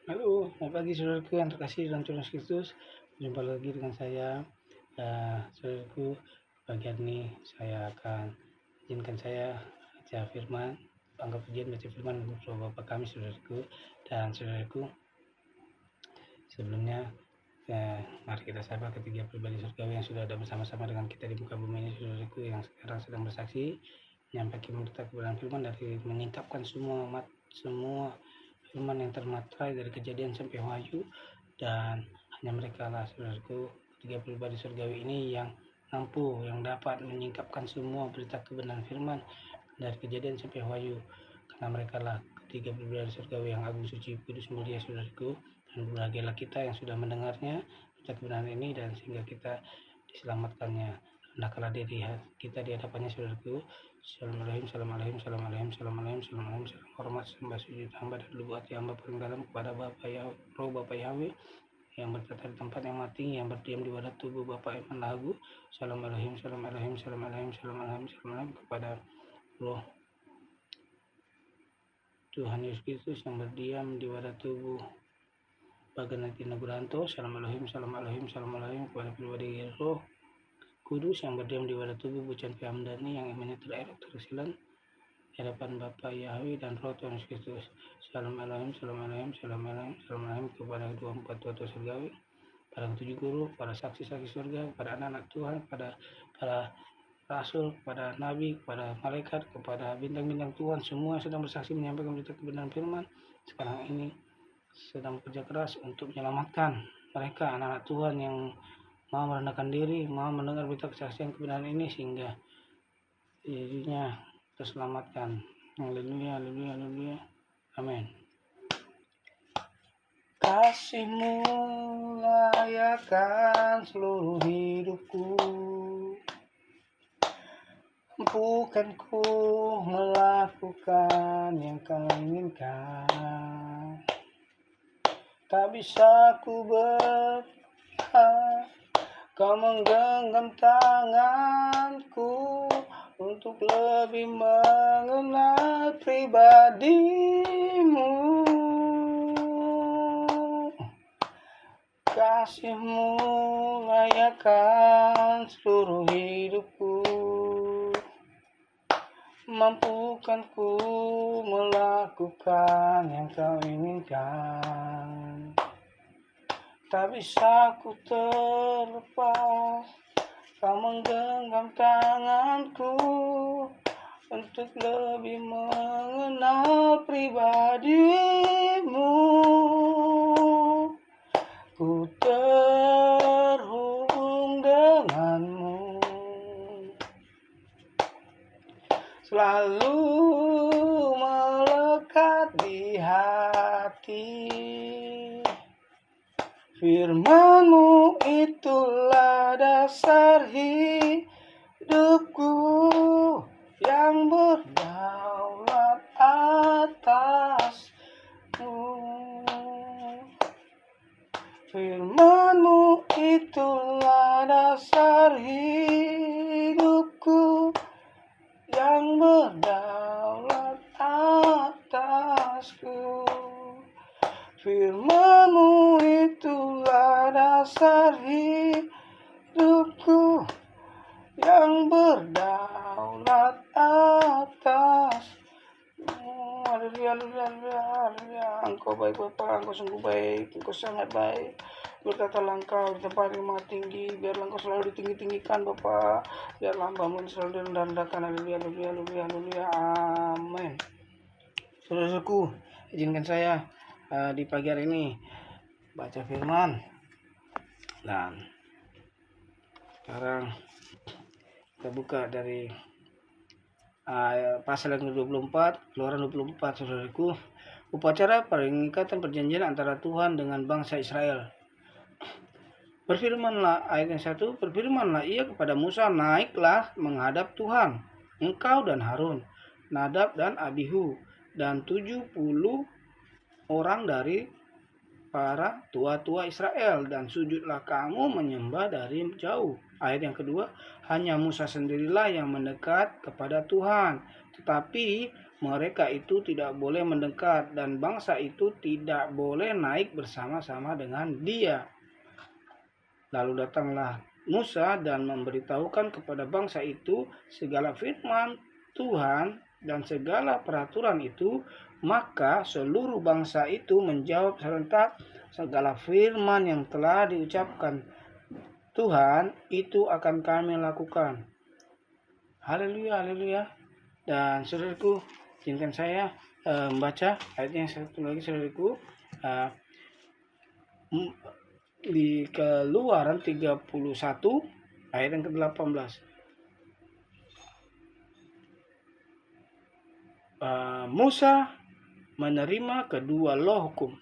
Halo, selamat pagi saudaraku yang terkasih dalam Tuhan Yesus Kristus. Jumpa lagi dengan saya, saudaraku. Pagi hari ini saya akan izinkan saya baca firman, anggap ujian baca firman untuk Bapak kami saudaraku dan saudaraku. Sebelumnya, mari kita sapa ketiga pribadi surgawi yang sudah ada bersama-sama dengan kita di muka bumi ini saudaraku, yang sekarang sedang bersaksi menyampaikan berita kebenaran firman dari menyingkapkan semua firman yang termaterai dari Kejadian sampai Wahyu, dan hanya mereka lah saudaraku, ketiga pribadi surgawi ini yang mampu, yang dapat menyingkapkan semua berita kebenaran firman dari Kejadian sampai Wahyu, karena mereka lah ketiga pribadi surgawi yang agung, suci, kudus, mulia saudaraku. Dan berbahagialah kita yang sudah mendengarnya berita kebenaran ini, dan sehingga kita diselamatkannya. Rendahkanlah diri kita di hadapannya saudaraku. Assalamualaikum, assalamualaikum, assalamualaikum, assalamualaikum, assalamualaikum, salam hormat, sembah sujud hamba dan lubuk hati hamba paling dalam kepada Roh Bapa Yahweh yang bertata di tempat yang mati, yang berdiam di wadah tubuh Bapa Eman Lagu. Assalamualaikum, assalamualaikum, assalamualaikum, assalamualaikum, assalamualaikum kepada Roh Tuhan Yesus Kristus yang berdiam di wadah tubuh Baganati Naguranto. Assalamualaikum, assalamualaikum, assalamualaikum kepada pribadi Roh Kudus yang berdiam di wadah tubuh Bucan Hamdani yang imannya terdaerok tersilan di hadapan Bapa Yahweh dan Roh Tuhan Yesus Kristus. Assalamualaikum, assalamualaikum, assalamualaikum, assalamualaikum kepada 24 tua surgawi, para 7 guru, para saksi-saksi surga, pada anak-anak Tuhan, pada para rasul, kepada nabi, kepada malaikat, kepada bintang-bintang Tuhan, semua sedang bersaksi menyampaikan berita kebenaran firman sekarang ini, sedang bekerja keras untuk menyelamatkan mereka, anak-anak Tuhan yang mau merendahkan diri, mau mendengar berita kesaksian kebenaran ini, sehingga dirinya terselamatkan. Haleluya, haleluya, haleluya. Amin. Kasih-Mu layakkan seluruh hidupku, mampukan ku melakukan yang Kau inginkan. Tak bisa ku berbuat, Kau menggenggam tanganku untuk lebih mengenal pribadi-Mu. Kasih-Mu layakkan seluruh hidupku, mampukan ku melakukan yang Kau inginkan. Tak bisa ku terlepas, Kau menggenggam tanganku untuk lebih mengenal pribadi-Mu. Ku terhubung dengan-Mu, selalu melekat di hati. Firman-Mu itulah dasar hidupku yang berdaulat atasmu. Firman-Mu itulah dasar hidupku yang berdaulat atasku. Firman-Mu itulah dasar hidupku yang berdaulat atasmu. Haleluya, haleluya, haleluya. Engkau baik Bapa, Engkau sungguh baik, Engkau sangat baik. Berkatalah Engkau di tempat yang maha tinggi, biarlah Engkau selalu ditinggi-tinggikan Bapa, biarlah hamba-Mu selalu direndahkan. Haleluya, haleluya, haleluya, haleluya. Amin. Saudaraku, izinkan saya di pagi hari ini baca firman, dan sekarang kita buka dari pasal yang ke-24, Keluaran 24, saudaraku. Upacara pengikatan perjanjian antara Tuhan dengan bangsa Israel. Berfirmanlah, ayat yang 1, berfirmanlah ia kepada Musa, naiklah menghadap Tuhan, engkau dan Harun, Nadab dan Abihu, dan 70 orang dari para tua-tua Israel, dan sujudlah kamu menyembah dari jauh. Ayat yang kedua, hanya Musa sendirilah yang mendekat kepada Tuhan, tetapi mereka itu tidak boleh mendekat dan bangsa itu tidak boleh naik bersama-sama dengan dia. Lalu datanglah Musa dan memberitahukan kepada bangsa itu segala firman Tuhan dan segala peraturan itu. Maka seluruh bangsa itu menjawab serentak, segala firman yang telah diucapkan Tuhan itu akan kami lakukan. Haleluya, haleluya. Dan saudaraku, izinkan saya membaca ayat yang satu lagi, saudaraku. Di Keluaran 31 ayat yang ke-18. Musa menerima kedua loh hukum.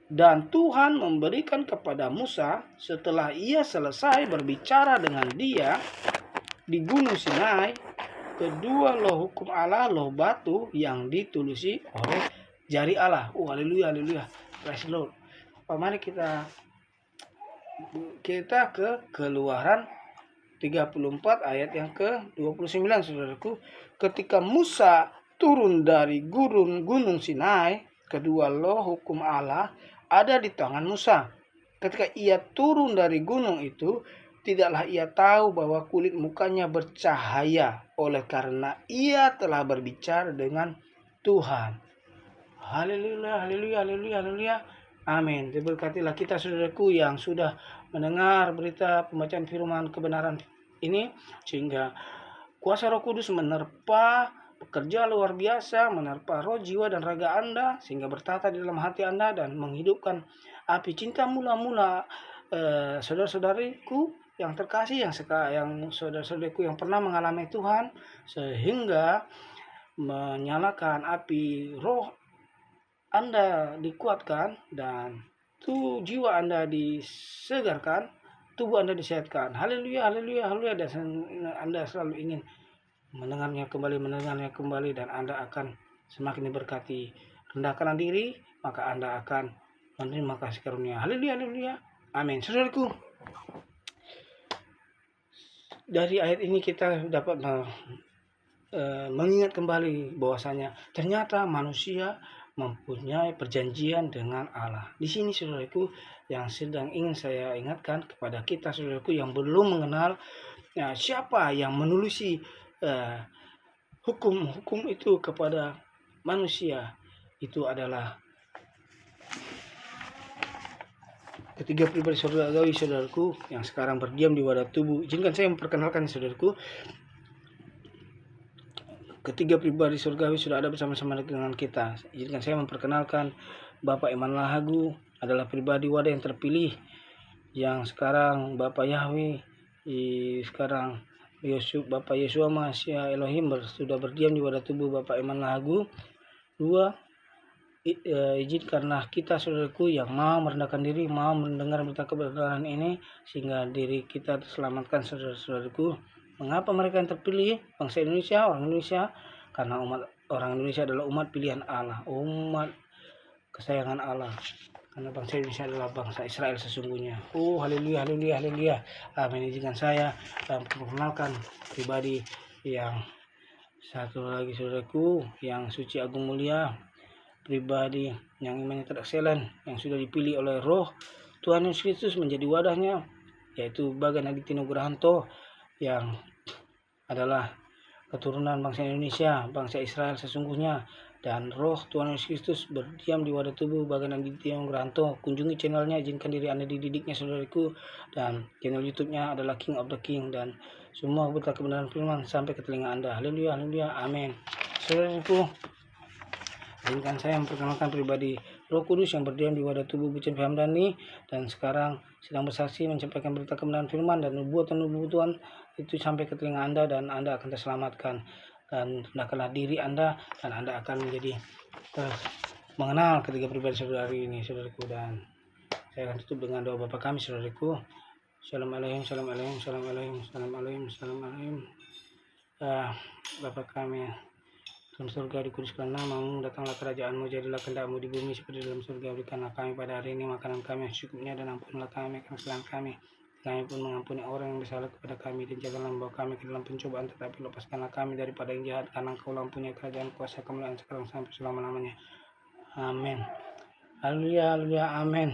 Dan Tuhan memberikan kepada Musa setelah ia selesai berbicara dengan dia di Gunung Sinai kedua loh hukum Allah, loh batu yang ditulisi oleh jari Allah. Haleluya, haleluya. Praise the Lord. Mari kita ke Keluaran 34 ayat yang ke-29, saudaraku. Ketika Musa turun dari gunung Sinai, kedua loh hukum Allah ada di tangan Musa. Ketika ia turun dari gunung itu, tidaklah ia tahu bahwa kulit mukanya bercahaya oleh karena ia telah berbicara dengan Tuhan. Haleluya, haleluya, haleluya, haleluya. Amin. Diberkatilah kita, saudaraku, yang sudah mendengar berita pembacaan firman kebenaran ini, sehingga kuasa Roh Kudus menerpa, bekerja luar biasa, menerpa roh, jiwa, dan raga Anda, sehingga bertata di dalam hati Anda dan menghidupkan api cinta mula-mula saudara-saudariku yang terkasih, yang saudara-saudariku yang pernah mengalami Tuhan, sehingga menyalakan api roh Anda dikuatkan dan jiwa Anda disegarkan, tubuh Anda disehatkan. Haleluya, haleluya, haleluya. Dan Anda selalu ingin mendengarnya kembali, dan Anda akan semakin diberkati. Rendahkanlah diri, maka Anda akan menerima kasih karunia. Haleluya, haleluya. Amin. Saudaraku, dari ayat ini kita dapat mengingat kembali bahwasanya ternyata manusia mempunyai perjanjian dengan Allah. Di sini, saudaraku, yang sedang ingin saya ingatkan kepada kita, saudaraku, yang belum mengenal siapa yang menulis hukum itu kepada manusia, itu adalah ketiga pribadi surgawi, saudaraku, yang sekarang berdiam di wadah tubuh. Izinkan saya memperkenalkan, saudaraku. Ketiga pribadi surgawi sudah ada bersama-sama dengan kita. Izinkan saya memperkenalkan Bapak Iman Lahagu adalah pribadi wadah yang terpilih, yang sekarang Bapak Yahweh, sekarang Bapak Yesua Masya Elohim sudah berdiam di wadah tubuh Bapak Iman Lahagu. Dua, izinkanlah kita, saudaraku, yang mau merendahkan diri, mau mendengar berita kebenaran ini, sehingga diri kita terselamatkan, saudara-saudaraku. Mengapa mereka yang terpilih? Bangsa Indonesia, orang Indonesia, karena orang Indonesia adalah umat pilihan Allah, umat kesayangan Allah. Karena bangsa Indonesia adalah bangsa Israel sesungguhnya. Haleluya, haleluya, haleluya. Amin. Izinkan saya memperkenalkan pribadi yang satu lagi, saudaraku, yang suci agung mulia, pribadi yang imannya terekselen, yang sudah dipilih oleh Roh Tuhan Yesus Kristus menjadi wadahnya, yaitu Bagan Aditya Nugrahanto, yang adalah keturunan bangsa Indonesia, bangsa Israel sesungguhnya, dan Roh Tuhan Yesus Kristus berdiam di wadah tubuh Bagan Aditya Nugrahanto. Kunjungi channelnya, izinkan diri Anda dididiknya, saudaraku, dan channel YouTube-nya adalah King of the King, dan semua berita kebenaran firman sampai ke telinga Anda. Haleluya, haleluya, amin. Saudaraku, izinkan saya memperkenalkan pribadi Roh Kudus yang berdiam di wadah tubuh Bucin Hamdani, dan sekarang sedang bersaksi menyampaikan berita kebenaran firman dan nubuatan itu sampai ke telinga Anda, dan Anda akan terselamatkan. Dan rendahkanlah diri Anda, dan Anda akan menjadi mengenal ketiga pribadi saudari ini, saudaraku. Dan saya akan tutup dengan doa Bapa kami, saudaraku. Shalom Alaikum, Shalom Alaikum, Shalom Alaikum, Shalom Alaikum, Shalom Alaikum. Bapa kami dalam surga, dikuduskan namamu, datanglah kerajaanmu, jadilah kehendak-mu di bumi seperti dalam surga. Berikanlah kami pada hari ini makanan kami yang secukupnya, dan ampunilah kami akan kesalahan kami, Kami pun mengampuni orang yang bersalah kepada kami, dan janganlah membawa kami ke dalam pencobaan, tetapi lepaskanlah kami daripada yang jahat, karena Engkau mempunyai kerajaan, kuasa, kemuliaan sekarang sampai selama-lamanya. Amin. Haleluya, haleluya, amin.